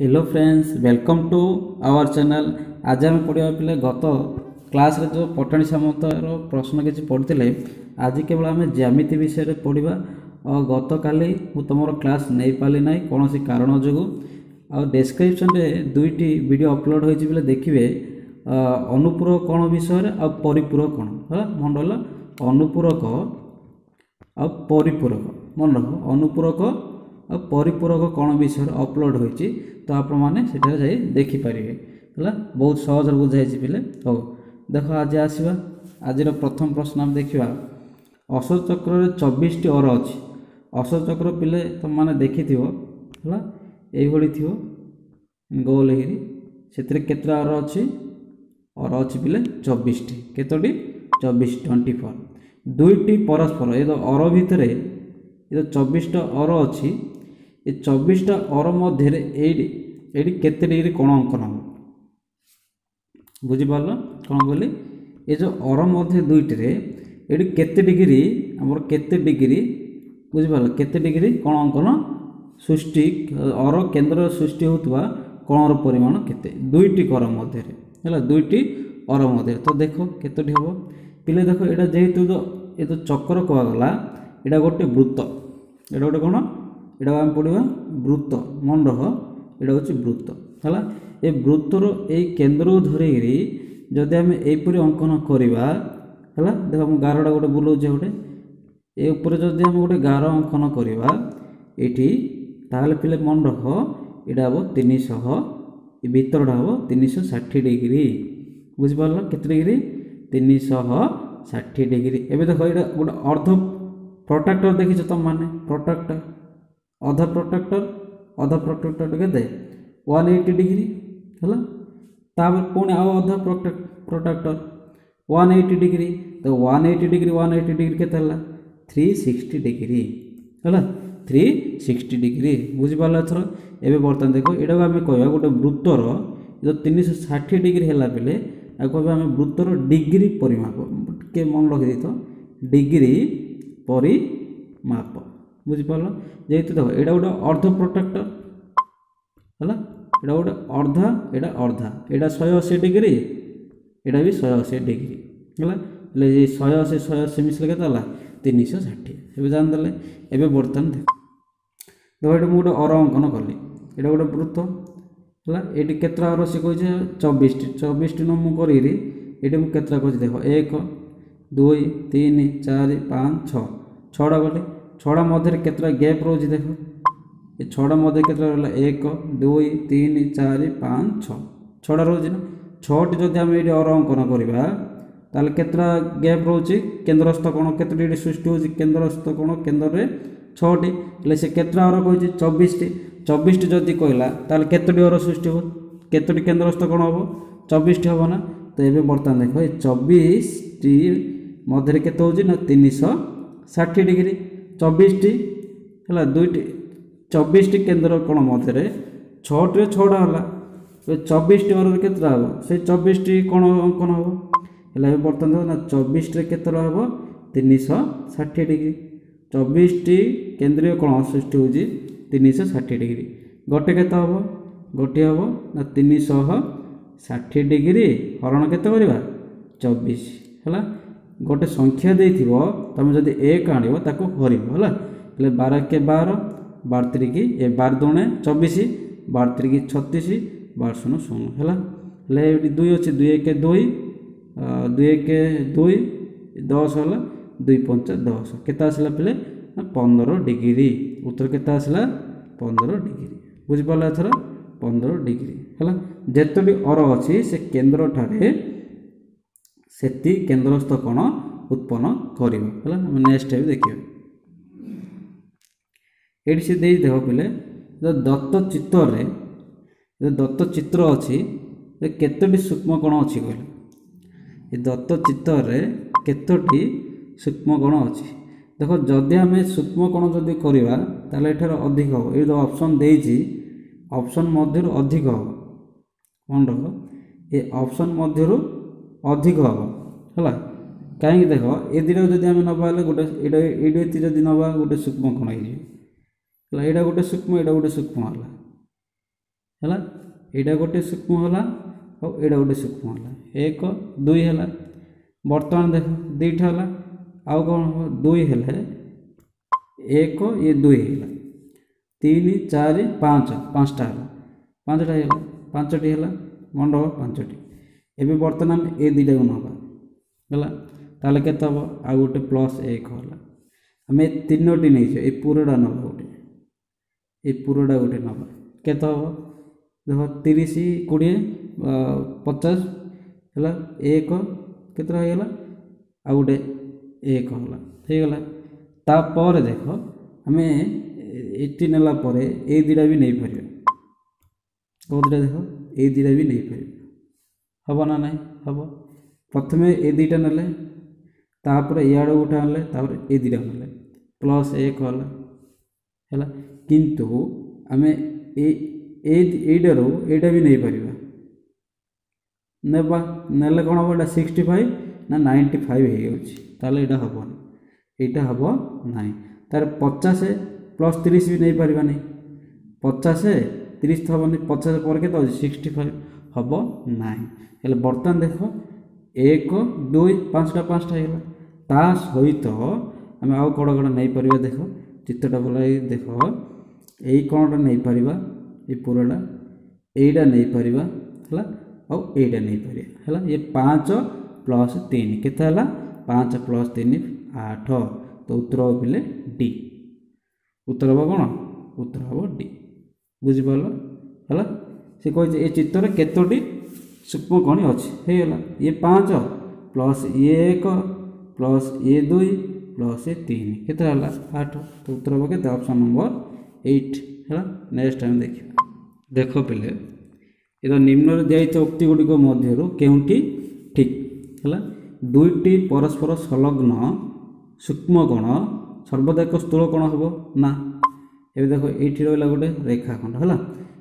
Hello friends, welcome to our channel. आज आम पढ़ा पे गत क्लास रे जो पठाणी सामंतर प्रश्न किसी पढ़ते आज केवल आम ज्यामिति विषय पढ़ा। और गत काली तुम क्लास नहीं पाली ना कौन सी कारण जो आ डिस्क्रिप्शन रे दुईटी वीडियो अपलोड होती देखिए अनुपूरक कौन विषय आ परिपूरक कौन है मन रहा अनुपूरक आ परिपूरक मन रख अनुपूरक आ परिपूरक कौन विषय अपलोड होती तो आपण मैंने देखिपारे है बहुत सहज बुझाई पे हो देख आज आसवा आज प्रथम प्रश्न आम देखा अशोक चक्र 24 टी अर अच्छी अशोक चक्र पिले तुम मैंने देखि थी थी गोल से केतरा अर अच्छी अर अच्छी पिले 24 टी केतोटी 24 24 दुईटी परस्पर ये अर भितर ये 24 टा अर अच्छी ये 24 टा अर मध्य ये केते डिग्री कोण अंकन हम बुझीपार कौन कहली ये जो अर मध्य दुईटी ये केते डिग्री आमर केते डिग्री बुझीपार केते डिग्री कोण अंकन सृष्टि अर केन्द्र सृष्टि होता कोणर परिमाण केते दुईटी कर मध्य है दुईटी अर मध्य तो देख केतोटी हम पिले देख यहाँ जेहेतु ये जो चक्र कहगला यहाँ गोटे वृत्त यहाँ गोटे कौन यहाँ आम पढ़ा वृत्त मन रख यहाँ हूँ वृत्त है ये वृत्तर यही केन्द्र धरिकी जदि आम यहपरी अंकन करवा है देख मुझे गारटा गोटे बुलाऊे गोटे ये जदि आम गोटे गार अंकन करवा ये ताल पे मन रख यहाँ हम 300 भितरटा हम 360 डिग्री बुझीपार केते डिग्री 360 डिग्री एवं देख ये गोटे अर्ध प्रोट्राक्टर देखी तुम मैंने प्रोट्राक्टर अध प्रोट्राक्टर के 180 डिग्री है पुणी आउ अध प्रोट्राक्टर 180 डिग्री तो 180 डिग्री के 360 डिग्री है 360 डिग्री बुझीपार एथर एवं बर्तमान देख यहाँ आम कह गोटे वृत्तर जो 360 डिग्री है पे कह आम वृत्तर डिग्री परिमाप के मन रखी तो डिग्री परिमाप बुझीपार जेहेतु देख यहाँ गोटे अर्ध प्रोट्राक्टर है यहाँ गोटे अर्धा यहाँ अर्धा यहाँ 180 डिग्री यहाँ भी 180 डिग्री है 180 मिसले के 360 ये जानदे एवं बर्तमान देख ये मुझे गोटे अर अंकन कली यहाँ गोटे वृत्त है ये केतरा अर सी कहे 24 टी मुझे करी ये मुझे केतरा कह देख 1 2 3 4 5 6 छटा गली छड़ा मध्य केतरा गैप रोज देख ये छड़ा मध्य केतरा रहा 1 2 3 4 5 6 छड़ा रोज ना 6टी जदि आम ये अर अंकन करवा ताल केतरा गैप रोचे केन्द्रस्थ कोण केते डिग्री सृष्टि हो केन्द्रस्थ कोण केन्द्र में 6टी हेल्ले से केतरा अर कही 24 टी जदि कहला ताल केतोटी अर सृष्टि हो केतोटी केन्द्रस्थ कोण हम 24 टी हम ना तो ये बर्तमान देख ये 24 टी मध्य केते होची ना 360 डिग्री 24 टी है दुईटी 24 टी केन्द्र कोण मध्य 6टी 6टा है 24 टी अर केतरा हम से 24 टी कोण अंकन हम है बर्तमान ना 24 टी केतरा हम 360 डिग्री 24 टी केन्द्रीय कोण सृष्टि हो 360 डिग्री गोटे केत हम गोटे हम ना 360 डिग्री हरण केत करवा 24 है गोटे संख्या दे तुम जब 1 आण ताको हर है 12 के 12 12 की 12 दूणे 24 12 की 36 12 शून्य शून्य है 2 अच्छे 2 1 2 2 1 2 10 है 2 5 10 केते आसला पे 15 डिग्री उत्तर केते आसला 15 डिग्री बुझीपार एथर 15 डिग्री है जिते अर अच्छी से केन्द्र ठारे से केन्द्रस्थ कोण उत्पन्न कर नेक्स्ट देखिए ये से देख पे दत्त चित्र दत्त चित्र अच्छी केतोटी सूक्ष्म कोण अच्छी कहले दत्त चित्र केतोटी सूक्ष्म कोण अच्छी देख जदि आम सूक्ष्म कोण जदि करवा ताले एठार अधिक हम ये जो ऑप्शन देती ऑप्शन मध्य अधिक हम मन रख ये ऑप्शन मध्य अधिक हम है कहीं देख ये दुटा जब आम नवा गोटे ये जब नवा गोटे सूक्ष्म कोण है यहाँ गोटे सूक्ष्म यहाँ गोटे सूक्ष्म है यहाँ गोटे सूक्ष्म है और यहाँ गोटे सूक्ष्म है 1 2 है बर्तमान देख दुईटा है आउ कौन हम 2 हेले 1 ये 2 है 3 4 5 5टा है 5टा है 5टी है मन रख 5टी एवं बर्तमान आम ए दुईटा को नवा ताले के हम आउ गोटे प्लस 1 है आम 3टी नहीं ये पूराटा नवा गोटे ये पूराटा गोटे नवा के देख 30 20 50 है 1 केतरा होगा आ गोटे 1 होगा तापर देख आम ये नेला ये दुटा भी नहीं पार कौ दुटा देख ये दुटा भी नहीं पार हम ना ना हम प्रथम ये दुटा ने तापर इड़ गोटे आनले ये दुटा ने प्लस 1 है किंतु आम एटारू एटा भी नहीं पार नेबा नेले कौन हम 65 ना 95 ताले यहाँ हेनी यहाँ हम ना तार 50 प्लस 30 भी नहीं पार नहीं 50 30 तो हेनी 50 पर के 65 हम ना हेल्ले बर्तमान देख 1 2 5टा 5टा है ता सहित आम आउ कौन कौन नहीं पार देख चित्रटा बोला देख यही कौनटा नहीं पार ये पूराटा यहीटा नहीं पार है और यहीटा नहीं पार है ये 5 प्लस 3 केते 5 प्लस 3 8 तो उत्तर हम पे डी उत्तर हम कौन उत्तर हम डी बुझिपार है सी कही ये चित्र केतोटी सूक्ष्म कणी अच्छी होगा ये 5 प्लस ये 1 प्लस ये 2 प्लस ये 3 केते 8 तो उत्तर हम के ऑप्शन नंबर 8 है नेक्स्ट टाइम देखिए देख पे ये निम्न दिखाई उक्ति गुड़िक मध्य केउटी ठीक है दुईटी परस्पर संलग्न सूक्ष्म कण सर्वदा एक स्थूल कण हम ना ये देख ये रहा गोटे रेखाखंड है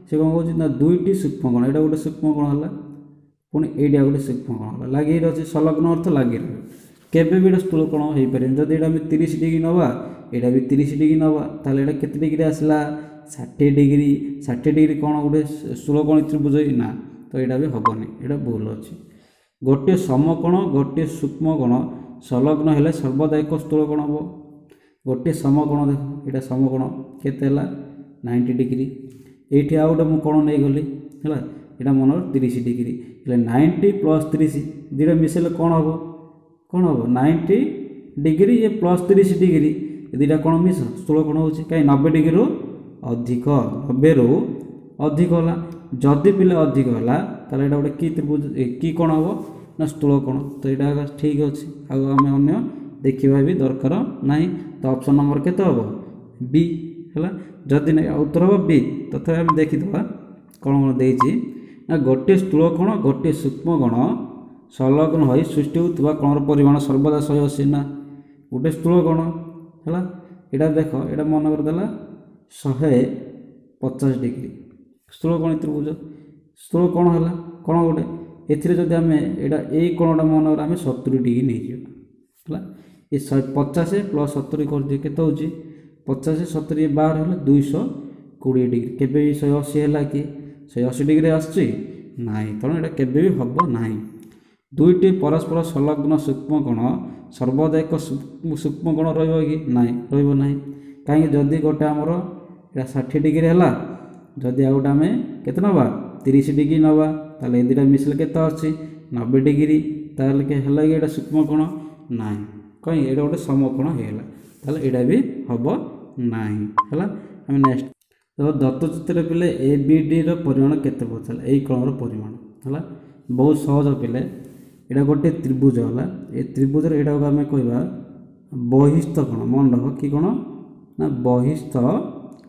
सी कौन कौन ना दुईटी सूक्ष्म कण यहाँ गोटे सूक्ष्म कण है पुणी एटा गोटे सूक्ष्म कण है लगी रही संलग्न अर्थ लगी रही के स्थूल कण हो पारे जब यहाँ 30 डिग्री नवा यहाँ भी 30 डिग्री नवा ताले केते डिग्री आसला 60 डिग्री 60 डिग्री कौन गोटे स्थूल कण त्रिभुज ना तो यहाँ भी हेनी यहाँ भूल अच्छी गोटे समकोण गोटे सूक्ष्म कोण संलग्न हेले सर्वदा एक स्थूल कोण हम गोटे समकोण देख यहाँ समकोण केते 90 डिग्री ये आउ गोटे मुझे कोण नहीं गली है यहाँ मन 30 डिग्री 90 प्लस 30 दुटा मिसेले कौन हम 90 डिग्री ये प्लस 30 डिग्री ये दुटा कौन मिस स्थूल कोण हो कहीं 90 डिग्री रू अधिक 90 रू अधिक है जदि पिले अधिक है ताले गोटे कि त्रिभुज कि कोण हम ना स्थूल कोण तो यहाँ ठीक अच्छे आम अगर देखा भी दरकार ना तो ऑप्शन नंबर केते हम बी है जदि नहीं उत्तर हम बी तथा आम देखीदा कौन कौन देती ना गोटे स्थूल कोण गोटे सूक्ष्म कोण संलग्न हो सृष्टि होता कोणर परिमाण सर्वदा 180 ना गोटे स्थूल कोण है यहाँ देख यहाँ मन करदेला 150 डिग्री स्थूल कोण त्रिभुज स्थूल कोण है कौन गोटे एथिरे जदि आम यहाँ यही कोणटा मन आम 70 डिग्री नहीं है ये 50 प्लस 70 कर 50 70 ये 12 है 220 डिग्री केबे 180 है कि 180 डिग्री आसची नाई तेणु यहाँ केबे भी हम ना दुईटी परस्पर संलग्न सूक्ष्म कोण सर्वदा एक सूक्ष्म कोण रही ना कहीं जदि गोटे आमर 60 डिग्री है जदि आउट आम के नवा 30 डिग्री नवा ताले ये दुटा मिसले के 90 डिग्री ताले के है ये सूक्ष्म कोण ना कहीं ये गोटे समकोण होगा ताले यहाँ भी हम ना है आम नेक्स्ट तो दत्त चित्र पे ए बी डी परिमाण केते पचार यही कोणर परिमाण है बहुत सहज पे यहाँ गोटे त्रिभुज है ये त्रिभुज यहाँ को आम कह बहिस्थ कोण मन रख कि कोण ना बहिस्थ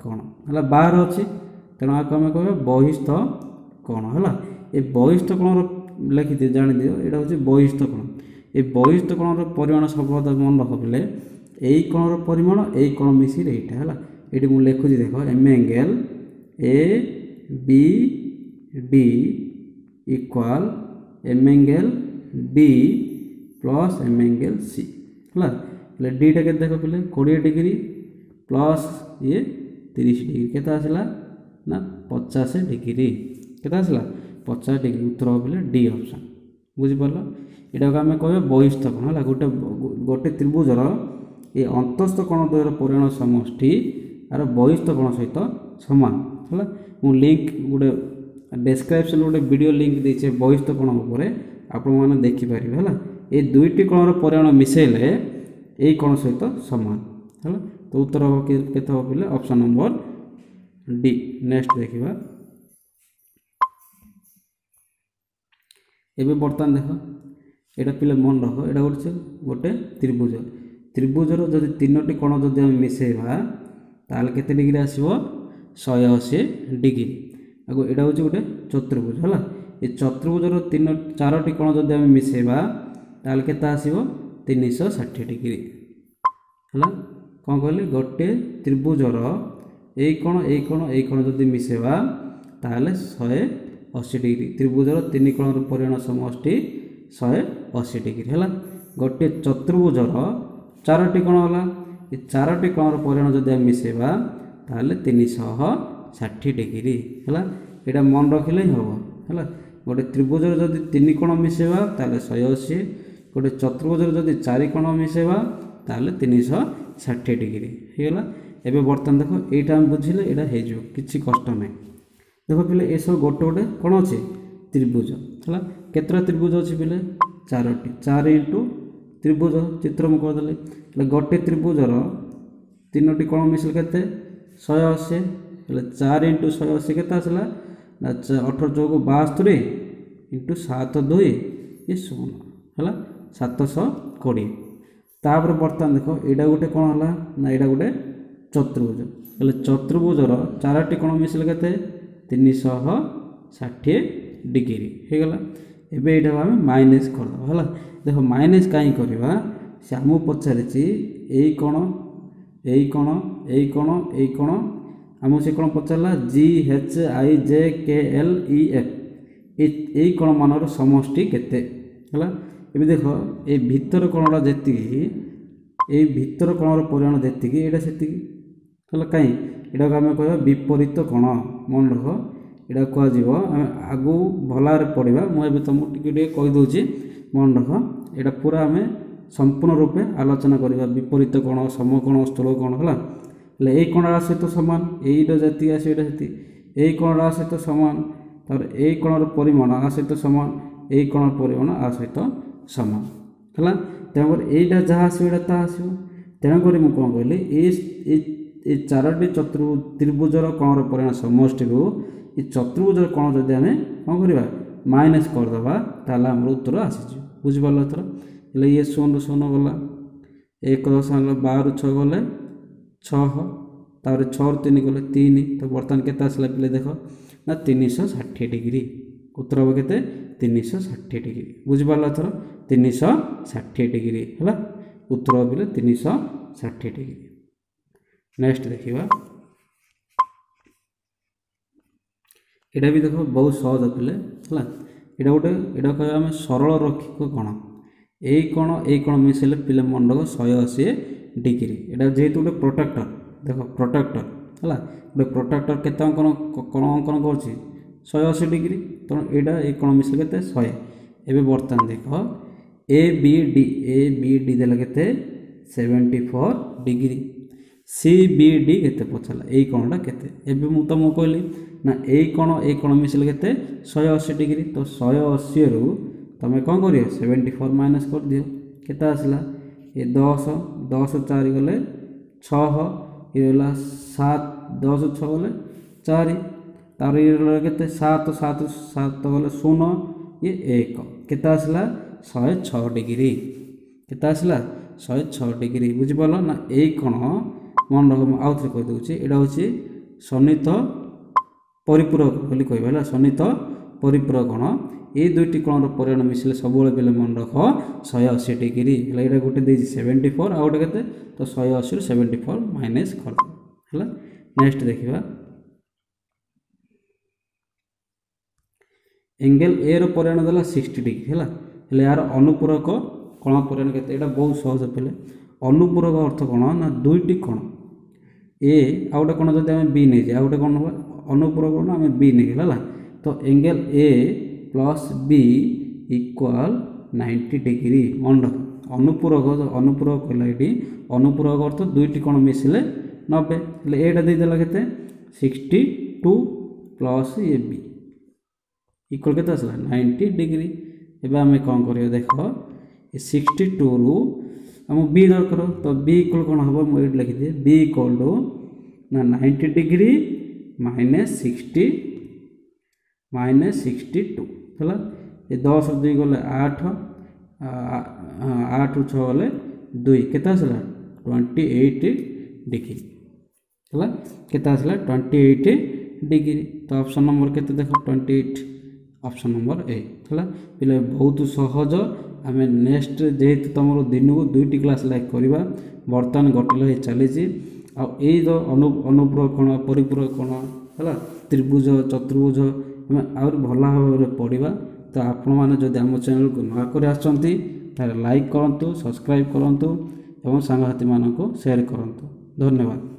कोण है बाहर अच्छी तेणु आपको आम कह बहिस्थ कोण है ये बहिस्थ कोण लिखी दिए जान दियो यहाँ हूँ बहिस्थ कोण ये बहिस्थ कोणर परिमाण सर्वदा मन रख पे यही कोणर परिमाण यही कोण मिसी यहाँ है ये मुझे लिखुची देख M angle A B D equal M angle D plus M angle C है डीटा के देख पे 20 डिग्री प्लस ये 30 डिग्री केते आसला ना 50 डिग्री केते आसला 50 डिग्री उत्तर बोले डी ऑप्शन बुझिपार एटा को आम कह बहिस्थ कोण है गोटे गोटे त्रिभुजर ये अंतस्थ कोण द्वयर परिमाण समष्टि आर बहिस्थ कोण सहित समान है मु लिंक गोटे डिस्क्रिप्शन गोटे वीडियो लिंक देछे बहिस्थ कोण उपरे आपण माने देखि परिबे है ये दुईटी कोणर परिमाण मिसेले यही कोण सहित समान है तो उत्तर हम केते हो बोले ऑप्शन नंबर डी। नेक्स्ट देखिबा एबे बर्तमान देख एटा पिले मन रख एटा गोटे त्रिभुज त्रिभुजर जदि तीनोटी कोण जदि हम मिसेबा ताल केते डिग्री आसीबो 180 डिग्री आगो एटा होची गोटे चतुर्भुज हला ए चतुर्भुजर तीन चारोटी कोण जदि हम मिसेबा ताल केते आसीबो 360 डिग्री हला कोन कहले गोटे त्रिभुजर ए कोण जदि मिसेबा ताले 180 डिग्री त्रिभुजर तीन कोणर परिमाण समष्टि 180 डिग्री है गोटे चतुर्भुजर चारोटी कोण है ये चारोटी कोणर परिमाण जदि हम मिसेबा ताले 360 डिग्री है यहाँ मन रखिले ही हम है गोटे त्रिभुजर जदि तीन कोण मिसेबा ताले 180 गोटे चतुर्भुजर जदि चारि कोण मिसेबा ताले 360 डिग्री होगा एबे बर्तमान देख यहाँ आम बुझिले यहाँ हो किसी कष्ट ना देख पे ये सब गोटे गोटे कौन अच्छे त्रिभुज है केतटा त्रिभुज अच्छी पे चारोटी 4 इंटू त्रिभुज चित्र मुझे कहदेली गोटे त्रिभुजर तीनोटी कौन मिसल के 180 4 इंटू 180 के आसला 18 चौक 72 इंटू 7 2 ये 0 है 720 तापर बर्तमान देख यहाँ गोटे कौन है ना यहाँ गोटे चतुर्भुज हेल्ले चतुर्भुजर चारोटी कौन मिसल के 360 डिग्री होगला एबे यहाँ आम माइनस करदे है देख माइनस कहीं करवा से आमको पचारि यही कोण यही कोण यही कोण यही कोण आमको से कौन पचारा GHIJKLEF यही कोण मानर समष्टि केते है ये देख ये भितर कोणटा जी ये भितर कोणर परिमाण जी यहाँ से है कहीं यहाँ को आम कह विपरीत कोण मन रख यहाँ कह आगू भलार पढ़ा मुझे तुमको टे कहीदे मन रख यहाँ पूरा आम संपूर्ण रूपे आलोचना करवा विपरीत कोण समकोण स्थूल कोण है यही कोणरा सहित सामान यहीटा जी आसो यही कोणरा सहित सामान तर यही कोणर परिमाण आ सहित सामान यही कोणर परिमाण आ सहित सामान है तेणुक यहीटा जहाँ आसो ता आसो तेणुक मुझे कौन कहली ये चारोटी त्रिभुजर कोणर परिमाण समष्टि ये चतुर्भुजर कोण जदि आम कौन करवा माइनस करदे ताल आम उत्तर आसीज बुझिपार एथर हेल्ले ये 0 0 गला 1 10 12 6 गले 6 तार 6 3 गले 3 तो बर्तमान के आसला पे देख ना 360 डिग्री उत्तर हम के 360 डिग्री बुझिपार एथर 360 डिग्री है उत्तर बोले 360 डिग्री। नेक्स्ट देखिए यहाँ भी देख बहुत सहज पे है यहाँ गोटे यहाँ कह आम सरल रैखिक कोण यही कोण मिसेले पे मन रख 180 डिग्री यहाँ जेहेतु गोटे प्रोटेक्टर देख प्रोटेक्टर है गोटे प्रोटेक्टर के कोण अंकन कर 180 डिग्री तेणु यहाँ ये कोण मिसेल के 100 एवं बर्तमान देख ABD देला के 74 डिग्री CBD के पचारा यही कोणटा के तुमको कहली ना यही कोण मिसल के 180 डिग्री तो 180 रु तुम कौन कर 74 माइनस कर दियो के आसला ये 10 10 4 गले 6 ये 7 10 6 गले 4 तार ये के 7 7 7 गले 0 ये 1 के आसला 106 डिग्री के आसला 106 डिग्री बुझिपार ना यही कोण मन रख आउ थे कहीदे यहाँ हूँ सन्निहित परिपूरक बोली कह सन्निहित परिपूरक कोण ये दुईटी कोणर परिमाण मिसिले सब बेले मन रख 180 डिग्री है यहाँ गोटे 74 आउ गोटे के तो 180 74 माइनस कर है। नेक्स्ट देखा एंगल ए परिमाण देला 60 डिग्री है यार अनुपूरक कोण परिमाण के बहुत सहज पे अनुपूरक अर्थ कौन ना दुईटी कोण ए आ गोटे कोण जब आम बी नहीं जाए आ गोटे कोण अनुपूरक कोण आम बी नहीं है तो angle A plus B equal 90 degree मन रख अनुपूरक कहला ये अनुपूरक अर्थ दुईटी कोण मिसिले 90 एटा देदेला के 62 प्लस ए बी इक्वल के आसला 90 डिग्री एवं आम कौन कर देख 62 रु आम बी दरकार तो बी इक्वल कौन हम मुझे लिखिदिए बी इक्वल टू ना 90 डिग्री -62 है ये 10 2 गले 8 8 6 गले 2 केता आसला 28 डिग्री है केता आसला 28 डिग्री तो ऑप्शन नंबर के देख 28 ऑप्शन नंबर ए है पे बहुत सहज आम नेक्स्ट जेहेतु तुम दिन को 2टी क्लास लाइक करवा बर्तमान गोटे चली जो अनुपूरक कोण परिपूरक कोण है त्रिभुज चतुर्भुज आम आहुरी भल भाव में पढ़ा तो आपण मैंने जदि आम चैनल को नुआकर आसती लाइक करूँ सब्सक्राइब करूँ और सांगसाथी मानक शेयर करूँ धन्यवाद।